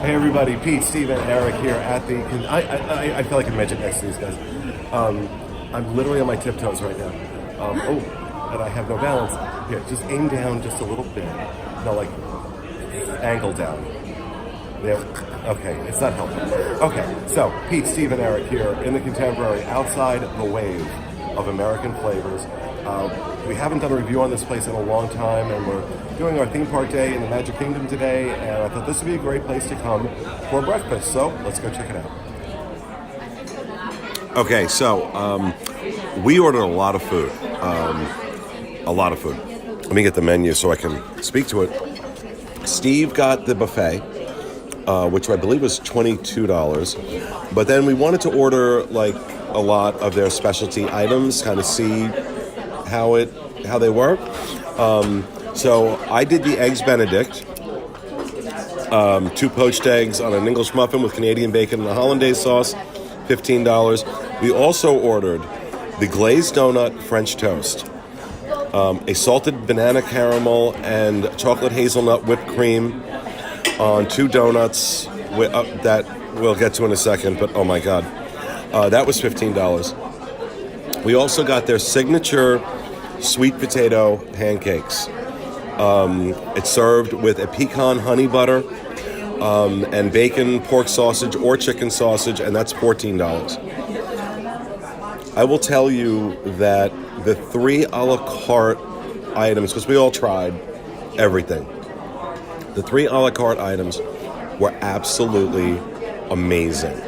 Hey everybody, Pete, Steven, Eric here at the. I feel like I mentioned next to these guys. I'm literally on my tiptoes right now. And I have no balance. Here, just aim down just a little bit. No, like angle down. There. Okay, it's not helpful. Okay, so Pete, Steven, Eric here in the Contemporary, outside the wave of American flavors. We haven't done a review on this place in a long time, and we're doing our theme park day in the Magic Kingdom today, and I thought this would be a great place to come for breakfast, so let's go check it out. Okay, so we ordered a lot of food. Let me get the menu so I can speak to it. Steve got the buffet, which I believe was $22, but then we wanted to order like a lot of their specialty items, kind of see how they were. So I did the Eggs Benedict, 2 poached eggs on an English muffin with Canadian bacon and a hollandaise sauce, $15. We also ordered the glazed donut French toast, a salted banana caramel and chocolate hazelnut whipped cream on 2 donuts that we'll get to in a second, but oh my god, that was $15. We also got their signature sweet potato pancakes. It's served with a pecan honey butter and bacon, pork sausage, or chicken sausage, and that's $14. I will tell you that the 3 a la carte items, because we all tried everything, the 3 a la carte items were absolutely amazing.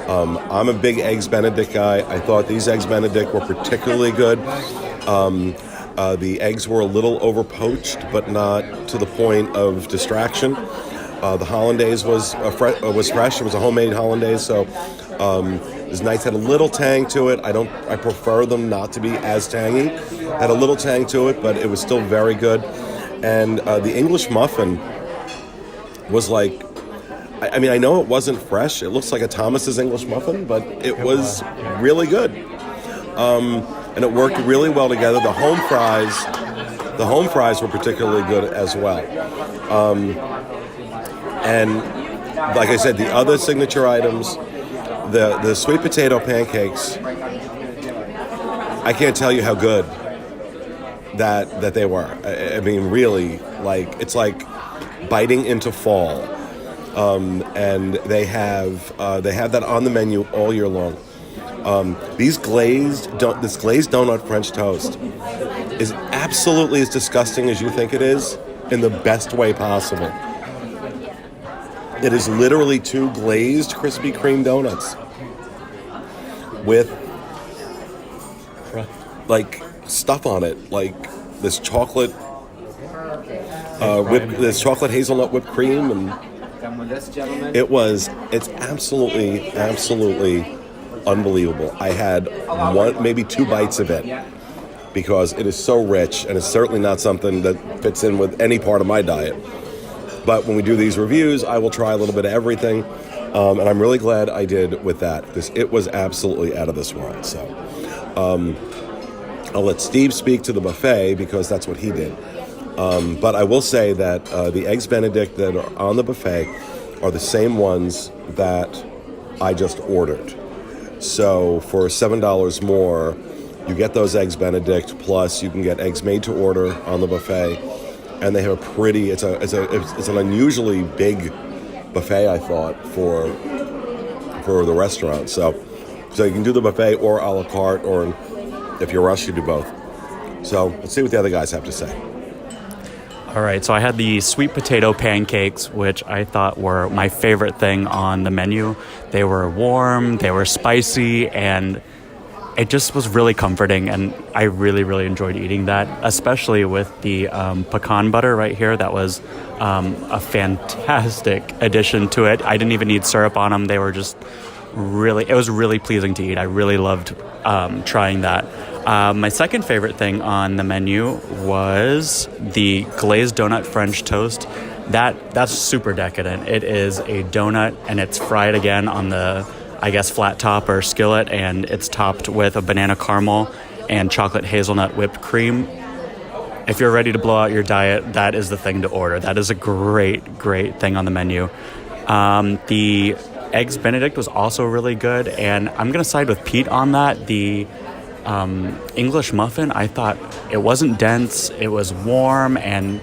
I'm a big Eggs Benedict guy. I thought these Eggs Benedict were particularly good. The eggs were a little over poached, but not to the point of distraction. The hollandaise was fresh. It was a homemade hollandaise, so this nice. Had a little tang to it. I prefer them not to be as tangy. Had a little tang to it, but it was still very good. And the English muffin was like, I mean, I know it wasn't fresh. It looks like a Thomas's English muffin, but it was really good. And it worked really well together. The home fries were particularly good as well. And like I said, the other signature items, the sweet potato pancakes, I can't tell you how good that they were. I mean, really, like it's like biting into fall. And they have that on the menu all year long. This glazed donut French toast is absolutely as disgusting as you think it is, in the best way possible. It is literally 2 glazed Krispy Kreme donuts with like stuff on it, like this chocolate hazelnut whipped cream, and it's absolutely unbelievable. I had maybe 2 bites of it because it is so rich, and it's certainly not something that fits in with any part of my diet. But when we do these reviews, I will try a little bit of everything, and I'm really glad I did with that, because it was absolutely out of this world. So I'll let Steve speak to the buffet, because that's what he did. But I will say that the Eggs Benedict that are on the buffet are the same ones that I just ordered. So for $7 more, you get those Eggs Benedict, plus you can get eggs made to order on the buffet, and they have a pretty. It's an unusually big buffet, I thought, for the restaurant. So you can do the buffet or a la carte, or if you're rushed, you do both. So let's see what the other guys have to say. All right, so I had the sweet potato pancakes, which I thought were my favorite thing on the menu. They were warm, they were spicy, and it just was really comforting, and I really, really enjoyed eating that, especially with the pecan butter right here. That was a fantastic addition to it. I didn't even need syrup on them. They were just it was really pleasing to eat. I really loved trying that. My second favorite thing on the menu was the glazed donut French toast. That's super decadent. It is a donut, and it's fried again on the, I guess, flat top or skillet, and it's topped with a banana caramel and chocolate hazelnut whipped cream. If you're ready to blow out your diet, that is the thing to order. That is a great, great thing on the menu. The Eggs Benedict was also really good, and I'm going to side with Pete on that. The English muffin, I thought it wasn't dense, it was warm, and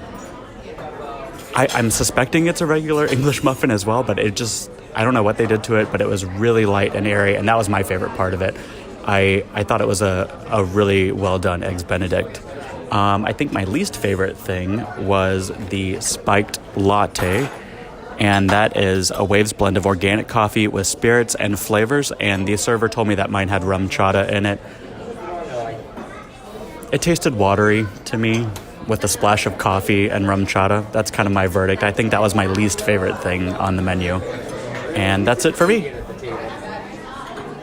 I'm suspecting it's a regular English muffin as well, but I don't know what they did to it, but it was really light and airy, and that was my favorite part of it. I thought it was a really well done Eggs Benedict. I think my least favorite thing was the spiked latte, and that is a Waves blend of organic coffee with spirits and flavors, and the server told me that mine had rum chata in it. It tasted watery to me with a splash of coffee and rum chata. That's kind of my verdict. I think that was my least favorite thing on the menu. And that's it for me.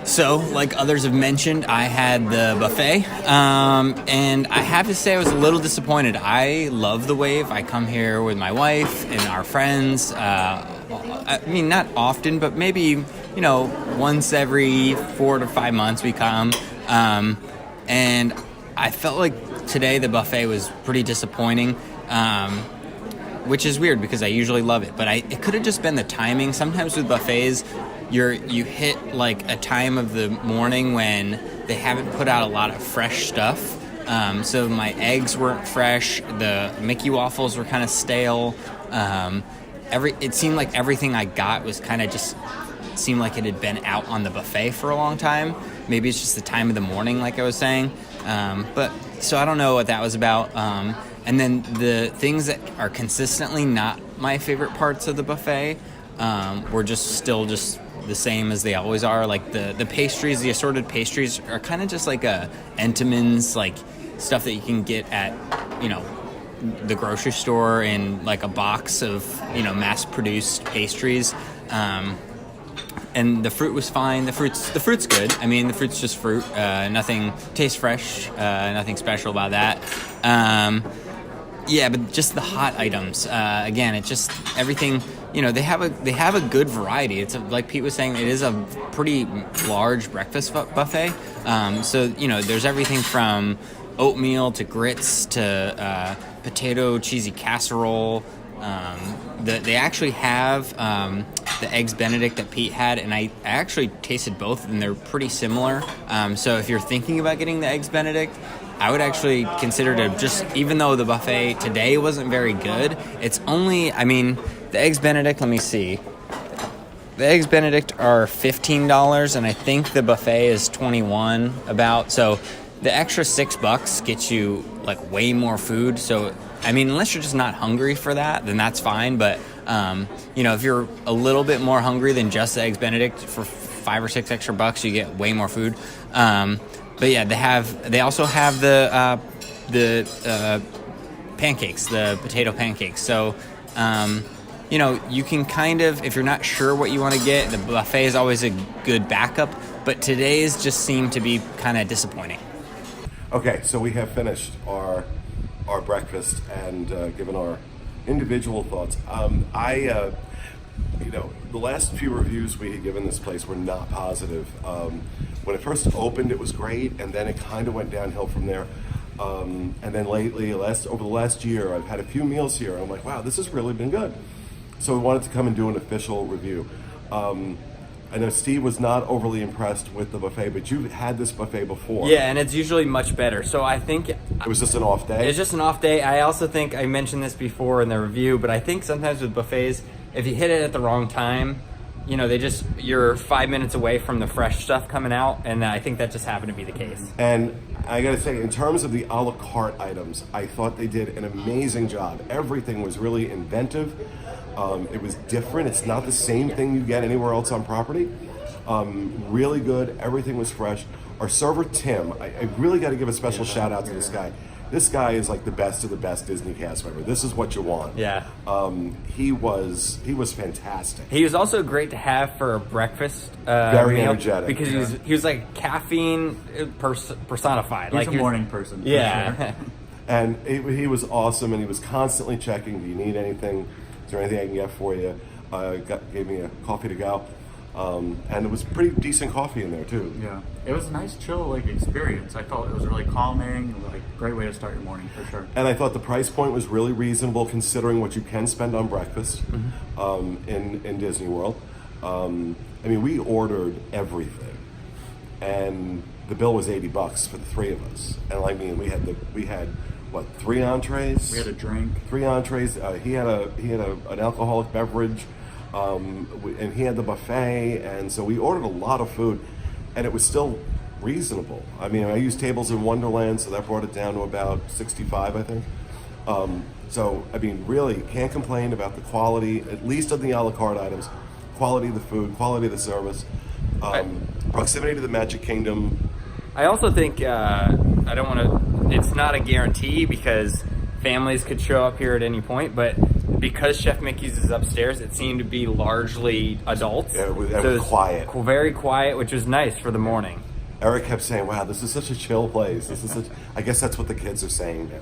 So, like others have mentioned, I had the buffet, and I have to say I was a little disappointed. I love the Wave. I come here with my wife and our friends. I mean, not often, but maybe, once every 4 to 5 months we come. And I felt like today the buffet was pretty disappointing, which is weird because I usually love it. But it could have just been the timing. Sometimes with buffets, you hit like a time of the morning when they haven't put out a lot of fresh stuff. So my eggs weren't fresh. The Mickey waffles were kind of stale. It seemed like everything I got was kind of just seemed like it had been out on the buffet for a long time. Maybe it's just the time of the morning, like I was saying. But so I don't know what that was about. And then the things that are consistently not my favorite parts of the buffet were still the same as they always are. Like the pastries, the assorted pastries are kind of just like a Entenmann's, like stuff that you can get at, the grocery store in like a box of, mass-produced pastries. And the fruit was fine. The fruit's good. I mean, the fruit's just fruit. Nothing tastes fresh. Nothing special about that. Yeah, but just the hot items. Again, it's just everything. They have a good variety. It's like Pete was saying, it is a pretty large breakfast buffet. So there's everything from oatmeal to grits to potato cheesy casserole. They actually have the Eggs Benedict that Pete had, and I actually tasted both, and they're pretty similar. So if you're thinking about getting the Eggs Benedict, I would actually consider even though the buffet today wasn't very good, it's only, the Eggs Benedict, let me see. The Eggs Benedict are $15, and I think the buffet is $21 about. So the extra $6 gets you like way more food. So unless you're just not hungry for that, then that's fine. But if you're a little bit more hungry than just the Eggs Benedict, for $5 or $6 extra bucks, you get way more food. But yeah, they also have the pancakes, the potato pancakes. So you can kind of, if you're not sure what you want to get, the buffet is always a good backup. But today's just seemed to be kind of disappointing. Okay, so we have finished our breakfast and given our individual thoughts. The last few reviews we had given this place were not positive. When it first opened, it was great, and then it kind of went downhill from there. And then lately, over the last year, I've had a few meals here, and I'm like, wow, this has really been good. So we wanted to come and do an official review. I know Steve was not overly impressed with the buffet, but you've had this buffet before. Yeah, and it's usually much better. So I think it was just an off day. It's just an off day. I also think I mentioned this before in the review, but I think sometimes with buffets, if you hit it at the wrong time, you're 5 minutes away from the fresh stuff coming out, and I think that just happened to be the case. And I gotta say, in terms of the a la carte items, I thought they did an amazing job. Everything was really inventive. It was different. It's not the same thing you get anywhere else on property. Really good. Everything was fresh. Our server, Tim, I really got to give a special shout out to this guy. This guy is like the best of the best Disney cast member. This is what you want. Yeah. He was fantastic. He was also great to have for a breakfast Very meal energetic. because he was like caffeine personified. He's like a morning person. Yeah. Sure. And he was awesome, and he was constantly checking, do you need anything? Is there anything I can get for you? Gave me a coffee to go. And it was pretty decent coffee in there too. Yeah, it was a nice chill experience. I felt it was really calming, great way to start your morning for sure. And I thought the price point was really reasonable considering what you can spend on breakfast in Disney World. I mean, we ordered everything, and the bill was $80 for the three of us. And I mean, we had what, 3 entrees? We had a drink. 3 entrees. He had an alcoholic beverage, and he had the buffet, and so we ordered a lot of food, and it was still reasonable. I mean, I used Tables in Wonderland, so that brought it down to about $65, I think. So, I mean, really can't complain about the quality, at least of the a la carte items, quality of the food, quality of the service, proximity to the Magic Kingdom. I also think it's not a guarantee because families could show up here at any point, but because Chef Mickey's is upstairs, it seemed to be largely adults. Yeah, it was quiet. Very quiet, which was nice for the morning. Eric kept saying, wow, this is such a chill place. I guess that's what the kids are saying now.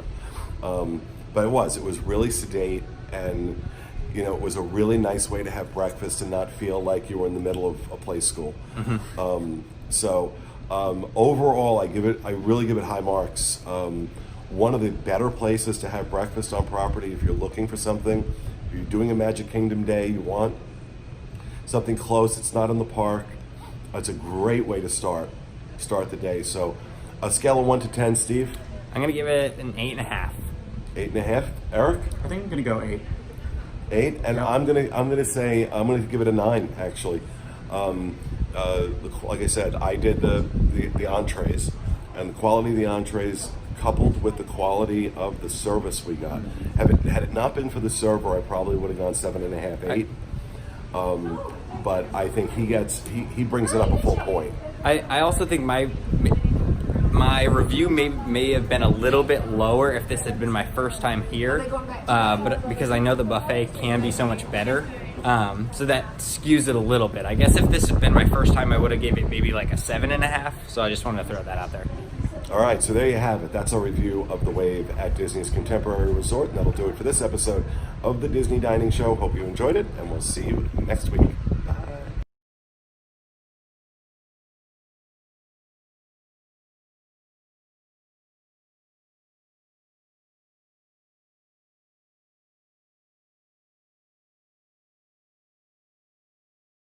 But it was really sedate, and you know, it was a really nice way to have breakfast and not feel like you were in the middle of a play school. Overall, I really give it high marks. One of the better places to have breakfast on property if you're looking for something. If you're doing a Magic Kingdom day, you want something close, it's not in the park. It's a great way to start the day. So a scale of 1 to 10, Steve? I'm going to give it an 8.5. 8.5. Eric? I think I'm gonna go 8. 8, and Yeah. I'm gonna give it a 9 actually. Like I said, I did the entrees, and the quality of the entrees coupled with the quality of the service we got. Had it not been for the server, I probably would have gone 7.5, 8. But I think he brings it up a full point. I also think my review may have been a little bit lower if this had been my first time here, but because I know the buffet can be so much better, so that skews it a little bit. I guess if this had been my first time, I would have gave it maybe like a 7.5. So I just wanted to throw that out there. All right, so there you have it. That's our review of the Wave at Disney's Contemporary Resort, and that'll do it for this episode of the Disney Dining Show. Hope you enjoyed it, and we'll see you next week.